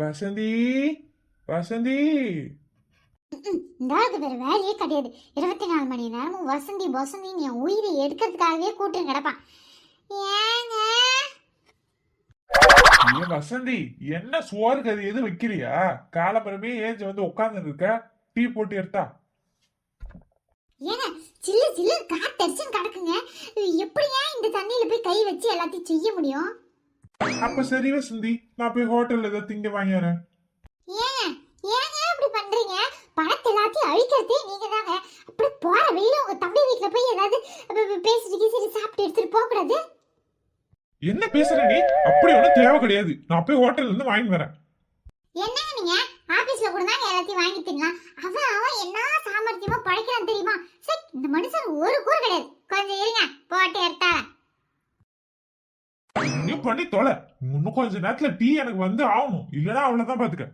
வசந்தி வசந்தி. இந்த ஆளுக்கு வேற வேலையே கிடையாது. 24 மணி நேரமும் வசந்தி வசந்தின்னு என் உயிரை எடுக்கிறதுக்காகவே கூட்டு கிடப்பான். ஏங்க ஏன் வசந்தி, என்ன சோறு கறி எதுவும் வைக்கிறியா? காலம்பரமே ஏஞ்சி வந்து உட்கார்ந்து இருக்க. டீ போட்டு எடுத்தா? ஏங்க சில்லு சில்லு காத்தடிச்சுன்னு கிடக்குங்க. எப்படியா இந்த தண்ணியில போய் கை வச்சு எல்லாத்தையும் செய்ய முடியும்? அப்ப சரி வசந்தி, நான் போய் ஹோட்டல்ல ஏதாவது திங்க வாங்கி வரேன். ஏங்க ஏங்க இப்படி பண்றீங்க? பணத்தை எல்லாத்தையும் அழிக்கிறதே நீங்க தாங்க. அப்படி போற வெளியில உங்க தம்பி வீட்டுல போய் ஏதாவது பேசிட்டு சரி சாப்பிட்டு எடுத்துட்டு போக கூடாது? என்ன பேசுற நீ? அப்படி ஒன்றும் தேவை கிடையாது. நான் போய் ஹோட்டல்ல இருந்து வாங்கி வரேன். என்னங்க நீங்க ஆபீஸ்ல கூட தான் எல்லாத்தையும் வாங்கி தின்னலாம். அவன் என்ன சாமர்த்தியமா பழைக்கிறான் தெரியுமா? சரி இந்த மனுஷன் ஒரு கூறு கிடையாது. கொஞ்சம் இருங்க போட்டு எடுத்தாரேன். நீ பண்ணி தொலை. இன்னும் கொஞ்ச நேரத்துல டீ எனக்கு வந்து ஆகணும், இல்லனா அவ்வளவுதான் பாத்துக்க.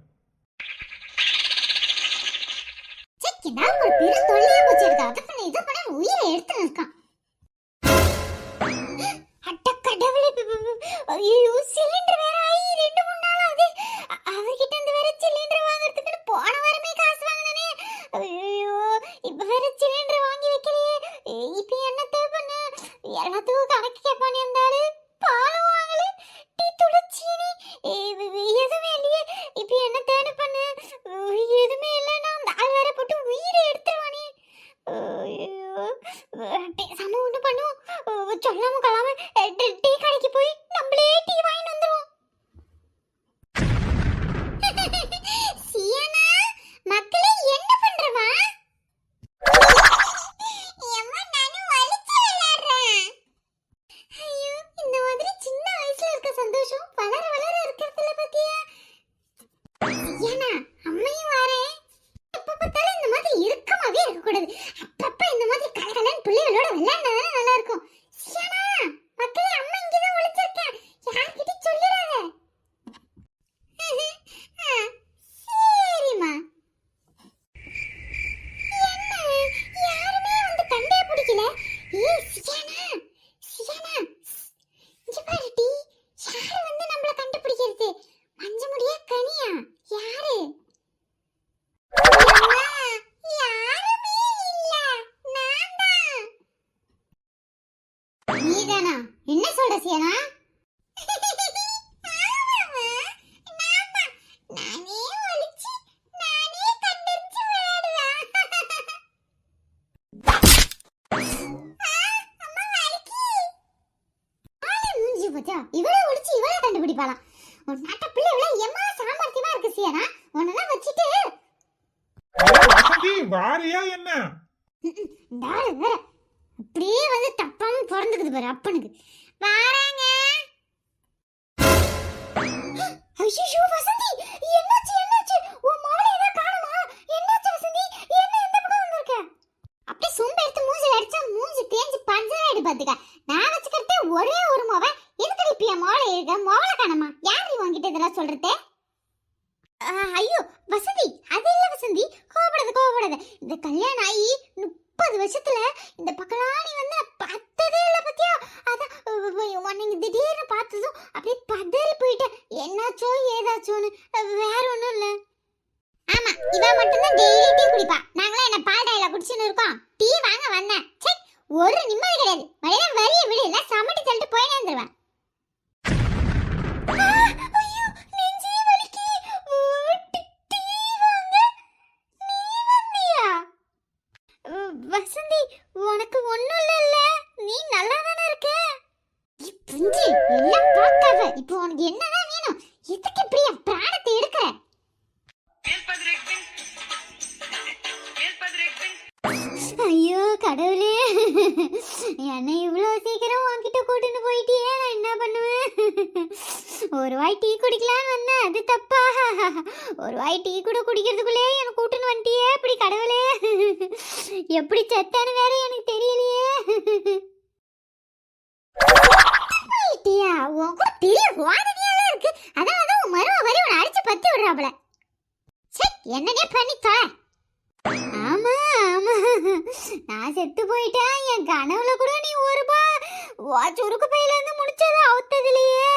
சரி நான் ஒரு பெரிய தொல்லையா போச்சு எடுக்க. அதை பண்ணி இதை பண்ண உயிரை எடுத்துன்னு இருக்கான். அட்ட கடவுளே, ஐயோ சிலிண்டர் வேற ஆயி 2-3 நாள் ஆகுது. அவர்கிட்ட இருந்து வேற சிலிண்டர் வாங்குறதுக்கு போன வாரமே காசு வாங்கினே. ஐயோ இப்ப வேற சிலிண்டர் வாங்கி வைக்கலையே. இப்ப என்ன தேவைன்னு எல்லாத்துக்கும் கணக்கு கேட்பானே இருந்தாரு. பாலும் வாங்கல, டீ துளச்சீனி எதுவுமே இல்லையே. இப்ப என்ன தேவை பண்ணு? எதுவுமே இல்லைன்னா அந்த ஆள் வேற போட்டு உயிரை எடுத்துருவானே. ஐயோ சம ஒண்ணு பண்ணுவோம். சொல்லாம கொள்ளாம டீ கடைக்கு போய் நம்மளே டீ வாங்கிட்டு வந்துருவோம். சியானா மக்களே என்ன பண்றவா? எம்மா நானும் வலிச்சு விளையாடுறேன். ஐயோ இந்த மாதிரி சின்ன வயசுல இருக்க சந்தோஷம் வளர வளர இருக்கிறதுல பத்தியா? சியானா அம்மையும் வரேன். எப்ப பார்த்தாலும் இந்த மாதிரி இருக்கமாவே இருக்க கூடாது. அப்பப்ப இந்த மாதிரி கலகலன்னு பிள்ளைகளோட விளையாடுனா நல்லா இருக்கும். சியானா மக்களே அம்மா இங்கதான் ஒளிச்சிருக்கேன். யார்கிட்ட சொல்லிடாத. சரிம்மா. என்ன யாருமே வந்து கண்டே பிடிக்கல. ஏய் சியானா சியானா இங்க பாருடி. யாரு வந்து நம்மள கண்டுபிடிக்கிறது? மஞ்ச முடியா கனியா? யாரு? அம்மா, யாருமே இல்ல. நான்தான். நீதானா? என்ன சொல்ற சியானா? ஆமாம்மா, நான்தான். நானே ஒளிச்சு நானே கண்டறிஞ்சு விளையாடுவேன். அம்மா வலிக்கு. ஆளே மூஞ்சி போச்சா? இவளை ஒளிச்சு இவளை கண்டுபிடிப்பாளாம். உன் நாட்ட பிள்ளை இவ்வளவு எம்மா சாமர்த்தியமா இருக்கு சியானா. உன்னெல்லாம் வச்சுட்டு வசந்தி வாரியா என்ன? இந்த ஆளு வேற அப்படியே வந்து தப்பாம பிறந்துக்குது பாரு அப்பனுக்கு. வாராங்க. ஐயோ வசந்தி என்னாச்சு என்னாச்சு? உன் மவளை ஏதா காணுமா? என்னாச்சு வசந்தி? என்ன இந்த பக்கம் வந்திருக்க? அப்படியே சொம்ப எடுத்து மூஞ்சில அடிச்சா மூஞ்சி தேஞ்சு பஞ்சராயிடு பாத்துக்க. நான் வச்சுக்கிறதே ஒரே ஒரு மவ. எதுக்கு இப்ப என் மவளை இருக்க? மவளை காணுமா? யாரு உன்கிட்ட இதெல்லாம் சொல்றதே? ஐயோ வசந்தி அது இல்ல வசந்தி. கோபப்படாத. இந்த கல்யாணம் ஆகி 30 வருஷத்துல இந்த பக்கம்லாம் நீ வந்து பார்த்ததே இல்ல பத்தியா? அதான் உன்னை திடீர்னு பார்த்ததும் அப்படியே பதறி போயிட்டேன். என்னாச்சோ ஏதாச்சோன்னு. வேற ஒண்ணும் இல்ல. ஆமா இவ மட்டும்தான் டெய்லி டீ குடிப்பா. நாங்களாம் என்ன பால் டாயில குடிச்சுன்னு இருக்கோம். டீ வாங்க வந்தேன். சே ஒரு நிம்மதி கிடையாது. மழையில வரிய விடு இல்ல சமட்டி தள்ளிட்டு போய் நேர்ந்துருவேன். ஐயோ நெஞ்சே வலிக்கு. டீ வாங்க நீ வந்தியா? வசந்தி உனக்கு ஒண்ணும் இல்ல. நீ நல்லா தானே இருக்க? புஞ்சி எல்லாம் பார்க்காத. இப்போ உனக்கு என்னதான் வேணும்? எதுக்கு இப்படி என் பிராணத்தை எடுக்கிற? ஐயோ கடவுளே, என்னை இவ்வளோ சீக்கிரம் உன்கிட்ட கூட்டின்னு போயிட்டியே. நான் என்ன பண்ணுவேன்? ஒரு வாய் டீ குடிக்கலான்னு வந்தேன், அது தப்பா? ஒரு வாய் டீ கூட குடிக்கிறதுக்குள்ளே எனக்கு கூட்டின்னு வந்துட்டியே. இப்படி கடவுளே, எப்படி செத்தான்னு வேற எனக்கு தெரியலையே. உன் கூட பெரிய வாதனையால இருக்கு. அதான் உன் மரும வரி உன்னை அடிச்சு பத்தி விடுறாப்புல. சரி என்னன்னே பண்ணி தொலை. ஆமா ஆமா நான் செத்து போயிட்டேன். என் கனவுல கூட நீ ஒரு சுருக்கு பையில இருந்து முடிச்சதை அவுத்ததுலயே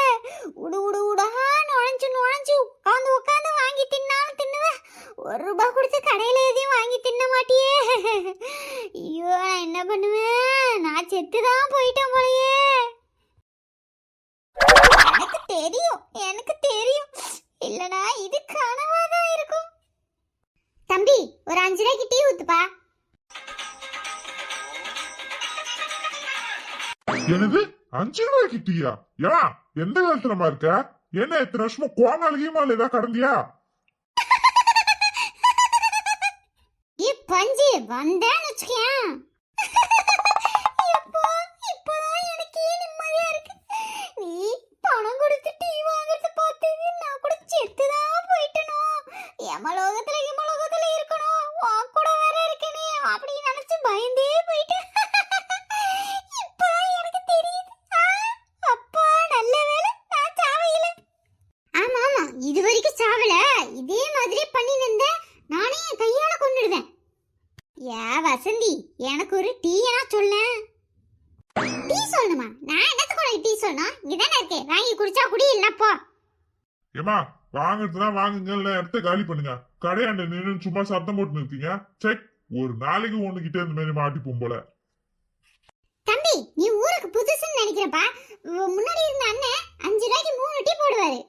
உடு உடு உடா நுழைஞ்சு உட்காந்து ஒரு 5 ரூபாய்க்கு டீ ஊத்துப்பா. என்னது 5 ரூபாய்க்கு டீயா? ஏன் எந்த காலத்துலமா இருக்க? என்ன எத்தனை வருஷமா கோமாளியுமா ஏதாவது கடந்தியா? பஞ்சு வந்தேன்னு வச்சுக்கேன். எப்போ இப்பதான் எனக்கே நிம்மதியா இருக்கு. நீ பணம் கொடுத்து டீ வாங்குறத பார்த்து நான் கூட செத்துதான் போயிட்டனோ, எமலோகத்துல இருக்கணும், உன் கூட வேற இருக்கனே அப்படின்னு நினைச்சு பயந்தே போயிட்டேன். இப்பதான் எனக்கு தெரியுது. அப்பா நல்ல வேளை நான் சாவையில. ஆமா ஆமா, இது வரைக்கும் சாவல. இதே மாதிரி பண்ணி நின்ற நானே என் கையால கொண்டுடுவேன். ஏ வசந்தி, எனக்கு ஒரு டீயா சொல்ல. டீ சொல்லணுமா? நான் என்னத்துக்கு உனக்கு டீ சொல்லணும்? இங்கதானே இருக்கேன், வாங்கி குடிச்சா குடி, இல்ல போ. ஏமா வாங்குறதுனா வாங்குங்க, இல்ல இடத்த காலி பண்ணுங்க. கடையாண்ட நின்று சும்மா சத்தம் போட்டு நிறுத்தீங்க. செக் ஒரு நாளைக்கு ஒண்ணுகிட்ட இந்த மாதிரி மாட்டிப்போம் போல. தம்பி, நீ ஊருக்கு புதுசுன்னு நினைக்கிறப்பா. முன்னாடி இருந்த அண்ணன் 5 ரூபாய்க்கு 3 டீ போடுவாரு.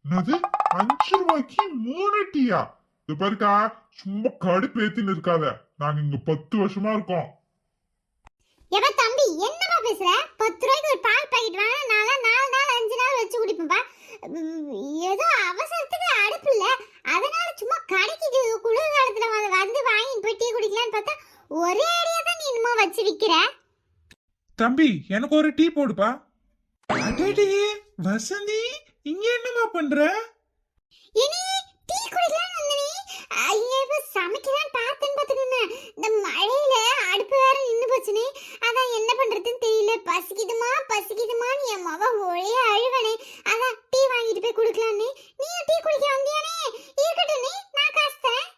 என்னது 5 ரூபாய்க்கு 3 டீயா? இது பாருக்கா, சும்மா கடுப்பேத்தின்னு இருக்காத. நாங்க இங்க 10 வருஷமா இருக்கோம். ஏப்பா தம்பி, என்னப்பா பேசுற? 10 ரூபாய்க்கு ஒரு பால் பாக்கெட் வாங்க, நான்லாம் 4 நாள் 5 நாள் வச்சு குடிப்பேன்ப்பா. ஏதோ அவசரத்துக்கு அடுப்பு இல்ல, அதனால சும்மா கடைக்கு குளிர் காலத்துல வந்து வாங்கிட்டு போய் டீ குடிக்கலான்னு பார்த்தா ஒரே அடியா தான் நீ இன்னும் வச்சு விக்கிற. தம்பி எனக்கு ஒரு டீ போடுப்பா. அடடே வசந்தி, இங்க என்னமா பண்ற? இனி டீ குடிக்கலாம்னு வந்தனே. ஐயே, இப்ப சமைக்கலாம்னு பார்த்தேன்னு பாத்துக்கோங்க. இந்த மழையில அடுப்பு வேற நின்னு போச்சுனே. அதான் என்ன பண்றதுன்னு தெரியல. பசிக்குதுமான்னு என் மவ ஒரே அழுவனே. அதான் டீ வாங்கிட்டு போய் குடுக்கலான்னு. நீயும் டீ குடிக்க வந்தியானே? இருக்கட்டும், நான் காசு தரேன்.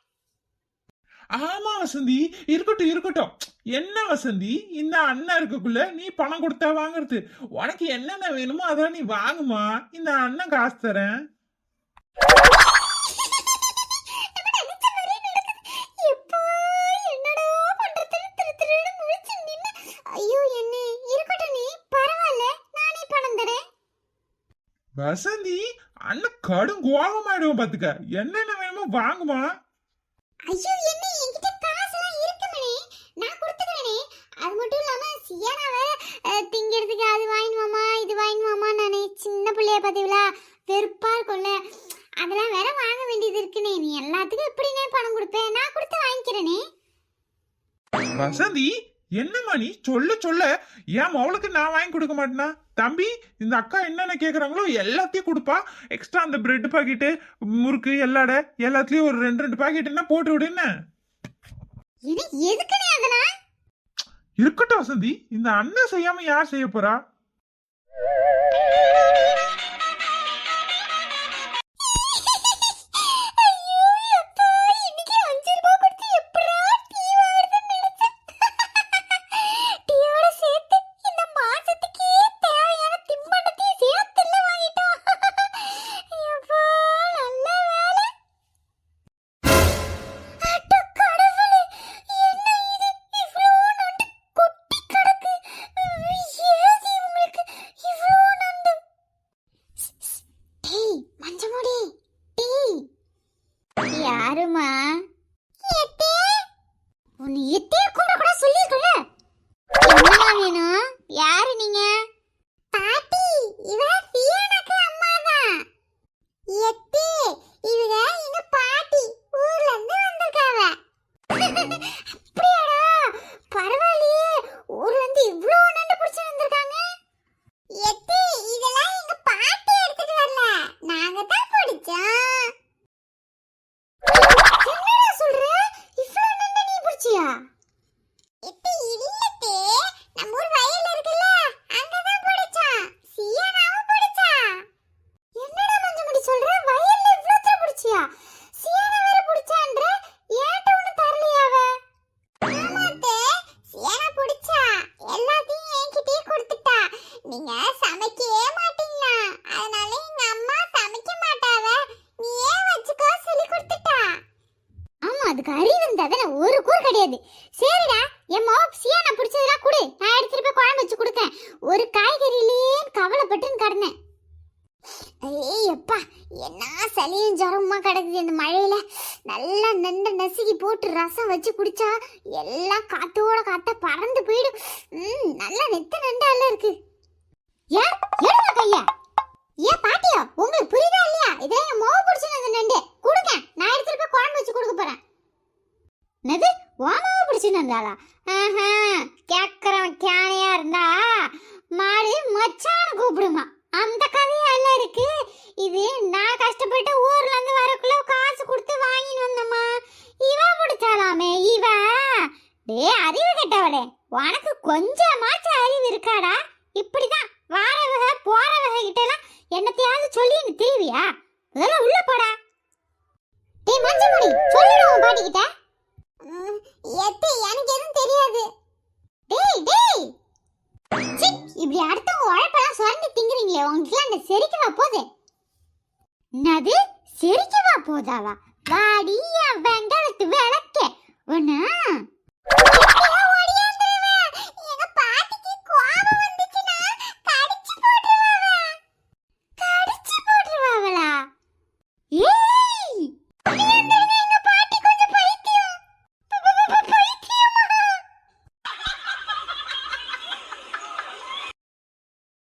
ஆமா வசந்தி, இருக்கட்டும். என்ன வசந்தி, இந்த அண்ணன் இருக்கக்குள்ள நீ பணம் கொடுத்தா வாங்குறது? உனக்கு என்னென்ன வேணுமோ அதான் நீ வாங்குமா. இந்த அண்ணன் காசு தரேன். வசந்தி, அண்ணன் கடும் கோபமாயிடுவோம் பாத்துக்க. என்னென்ன வேணுமோ வாங்குமா. ஐயோ, என்ன என்கிட்ட காசுலாம் இருக்குமேனே, நான் கொடுத்துக்கிறேனே. அது மட்டும் இல்லாம சியானா வேற திங்கிறதுக்கு அது வாங்கினுவாமா இது வாங்கினுவாமா. நானே சின்ன பிள்ளைய பாத்தீங்களா, வெறுப்பா இருக்கும்ல, அதெல்லாம் வேற வாங்க வேண்டியது இருக்குனே. நீ எல்லாத்துக்கும் எப்படினே பணம் கொடுப்பேன்? நான் கொடுத்து வாங்கிக்கிறேனே. வசந்தி, என்னம்மா நீ சொல்ல என் மவளுக்கு நான் வாங்கி கொடுக்க மாட்டேனா? தம்பி, இந்த அக்கா என்னென்ன கேக்குறாங்களோ எல்லாத்தையும் கொடுப்பா. எக்ஸ்ட்ரா அந்த பிரெட் பாக்கெட்டு, முறுக்கு, எல்லாத்துலயும் ஒரு 2 பாக்கெட் என்ன போட்டு விடு. என்ன எதுக்குனே அதெல்லாம்? இருக்கட்டும் வசந்தி, இந்த அண்ணன் செய்யாம யார் செய்ய போறா? யாருமா? உன்னை எத்தே கூட கூட சொல்லிருக்கல. என்னமா வேணும்? யாரு நீங்க? பாட்டி, இவ சியானாக்கு அம்மா தான். எத்தே, இவங்க எங்க பாட்டி, ஊர்ல இருந்து வந்திருக்காவ. அப்படியாடா? பரவாயில்லையே, ஊர்ல இருந்து இவ்ளோ நண்டு புடிச்சு வந்திருக்காங்க. எத்தே, இதெல்லாம் எங்க பாட்டி எடுத்துட்டு வரல, நாங்க தான் பிடிச்சோம். நீங்க சமைக்கவே மாட்டீங்களா, அதனால எங்க அம்மா சமைக்க மாட்டாவ, நீயே வச்சுக்கோ சொல்லி கொடுத்துட்டா. ஆமா, அதுக்கு அறிவு இருந்தாதானே, ஒரு கூறு கிடையாது. சரிடா, என் மாவு சியானா பிடிச்சதெல்லாம் கொடு, நான் எடுத்துட்டு போய் குழம்பு வச்சு கொடுத்தேன். ஒரு காய்கறியிலேயே கவலைப்பட்டுன்னு கிடந்தேன். ஏய் அப்பா, என்ன சளியும் ஜுரமா கிடக்குது இந்த மழையில. நல்லா நெண்டை நசுக்கி போட்டு ரசம் வச்சு குடிச்சா எல்லாம் காத்தோட காத்தா பறந்து போயிடும். நல்லா நெத்த நண்டால இருக்கு. ஏன் எடுங்க கையா. ஏன் பாட்டியா உங்களுக்கு புரியுதா இல்லையா? இதே என் மோவ பிடிச்சது நண்டு கொடுங்க, நான் எடுத்துட்டு போய் குழம்பு வச்சு கொடுக்க போறேன். என்னது ஓமாவை பிடிச்சிருந்தாளா? கேட்கறவன் கேனையா இருந்தா மாடு மச்சான கூப்பிடுமா, அந்த கதையா எல்லாம் இருக்கு. இது நான் கஷ்டப்பட்டு ஊர்ல இருந்து வரக்குள்ள காசு கொடுத்து வாங்கிட்டு வந்தம்மா. இவ பிடிச்சாலாமே இவ. அறிவு கெட்டவளே, உனக்கு கொஞ்சமாச்சும் அறிவு இருக்காடா? இப்படிதான் வாரவக போறவக கிட்ட எல்லாம் என்னத்தையாவது சொல்லி எனக்கு தெரிவியா? அதெல்லாம் உள்ள போடா. டேய் மஞ்சமுடி சொல்லிடுவோம் பாட்டி கிட்ட. எனக்கு எதுவும் தெரியாது. டேய் இப்படி அடுத்தவங்க உழைப்பெல்லாம் சுரண்டி திங்குறீங்களே, உங்களுக்கு அந்த செரிக்கவா போகுது? என்னது செரிக்கவா போதாவா? வாடி என் வெங்காயத்து விளக்க ஒண்ணு